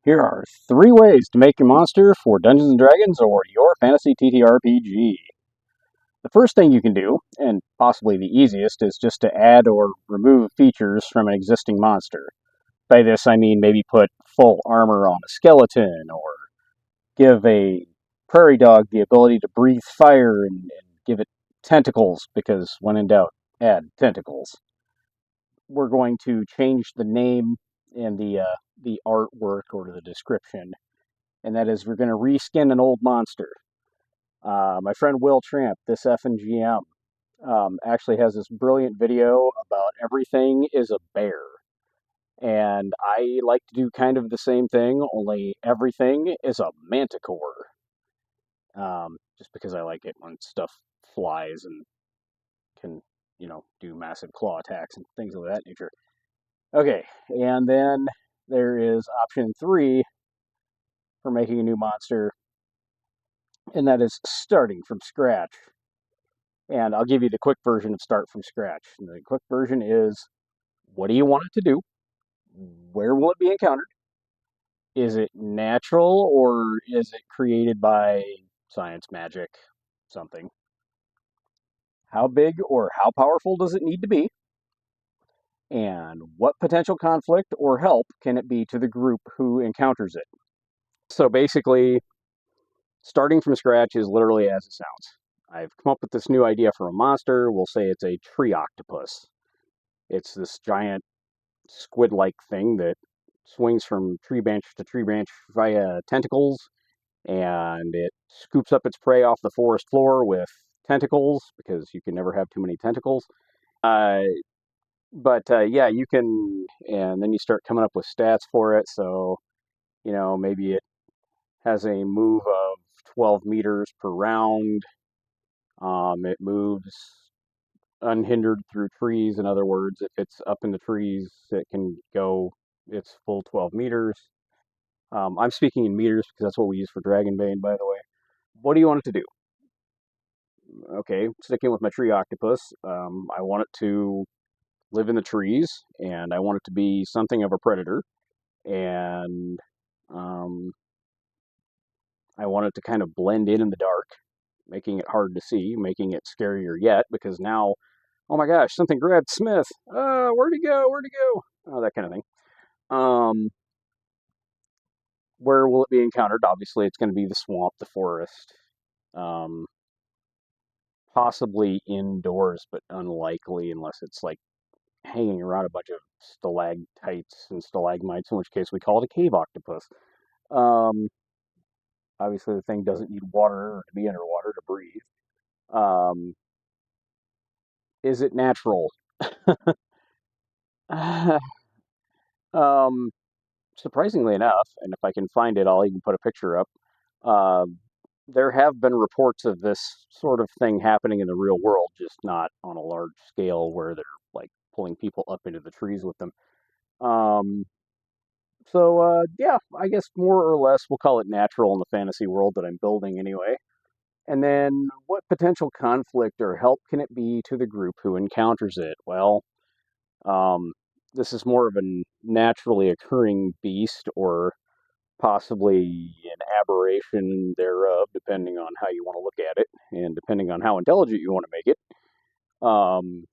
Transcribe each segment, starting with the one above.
Here are 3 ways to make your monster for Dungeons & Dragons or your fantasy TTRPG. The first thing you can do, and possibly the easiest, is just to add or remove features from an existing monster. By this I mean maybe put full armor on a skeleton, or give a prairie dog the ability to breathe fire and give it tentacles, because when in doubt, add tentacles. We're going to change the name and the artwork or the description, and that is we're going to reskin an old monster. My friend Will Tramp, this effing GM, actually has this brilliant video about everything is a bear. And I like to do kind of the same thing, only everything is a manticore. Just because I like it when stuff flies and can, do massive claw attacks and things of that nature. Okay, and then there is option 3 for making a new monster, and that is starting from scratch. And I'll give you the quick version of Start from Scratch. And the quick version is, what do you want it to do? Where will it be encountered? Is it natural or is it created by science, magic, something? How big or how powerful does it need to be? And what potential conflict or help can it be to the group who encounters it? So basically, starting from scratch is literally as it sounds. I've come up with this new idea for a monster. We'll say it's a tree octopus. It's this giant squid-like thing that swings from tree branch to tree branch via tentacles, and it scoops up its prey off the forest floor with tentacles, because you can never have too many tentacles. Uh, but yeah, you can, and then you start coming up with stats for it. So, maybe it has a move of 12 meters per round. It moves unhindered through trees. In other words, if it's up in the trees, it can go its full 12 meters. I'm speaking in meters because that's what we use for Dragonbane, by the way. What do you want it to do? Okay, sticking with my tree octopus, I want it to live in the trees, and I want it to be something of a predator, and um, I want it to kind of blend in the dark, making it hard to see, making it scarier yet, because now, oh my gosh, something grabbed Smith. Where'd he go? Where'd he go? That kind of thing. Um, where will it be encountered? Obviously, it's going to be the swamp, the forest. Um, Possibly indoors, but unlikely unless it's like hanging around a bunch of stalactites and stalagmites, in which case we call it a cave octopus. Um, Obviously, the thing doesn't need water to be underwater to breathe. Um, is it natural? um, Surprisingly enough, and if I can find it, I'll even put a picture up. Uh, there have been reports of this sort of thing happening in the real world, just not on a large scale where they're like pulling people up into the trees with them. Um, so yeah, I guess more or less we'll call it natural in the fantasy world that I'm building anyway. And then what potential conflict or help can it be to the group who encounters it? Well, um, this is more of a naturally occurring beast, or possibly an aberration thereof, depending on how you want to look at it and depending on how intelligent you want to make it. Um,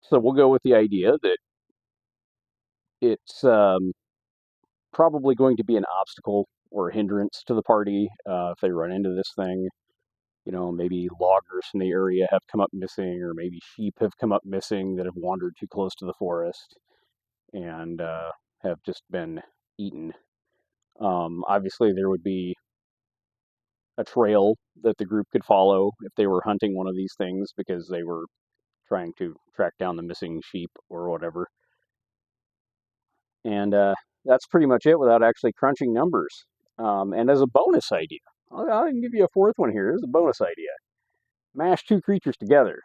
so we'll go with the idea that it's probably going to be an obstacle or a hindrance to the party if they run into this thing. Maybe loggers from the area have come up missing, or maybe sheep have come up missing that have wandered too close to the forest and have just been eaten. Obviously, there would be a trail that the group could follow if they were hunting one of these things because they were trying to track down the missing sheep or whatever. And that's pretty much it without actually crunching numbers. And as a bonus idea, I'll even give you a fourth one here. Here's a bonus idea. Mash 2 creatures together.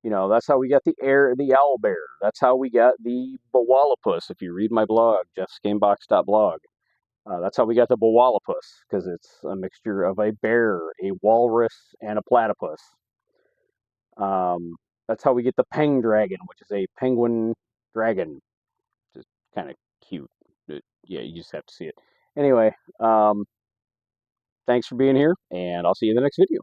That's how we got the owl bear. That's how we got the bawalopus. If you read my blog, jeffsgamebox.blog, that's how we got the bawalopus, because it's a mixture of a bear, a walrus, and a platypus. Um, that's how we get the peng dragon, which is a penguin dragon. Just kind of cute. Yeah, you just have to see it. Anyway, thanks for being here, and I'll see you in the next video.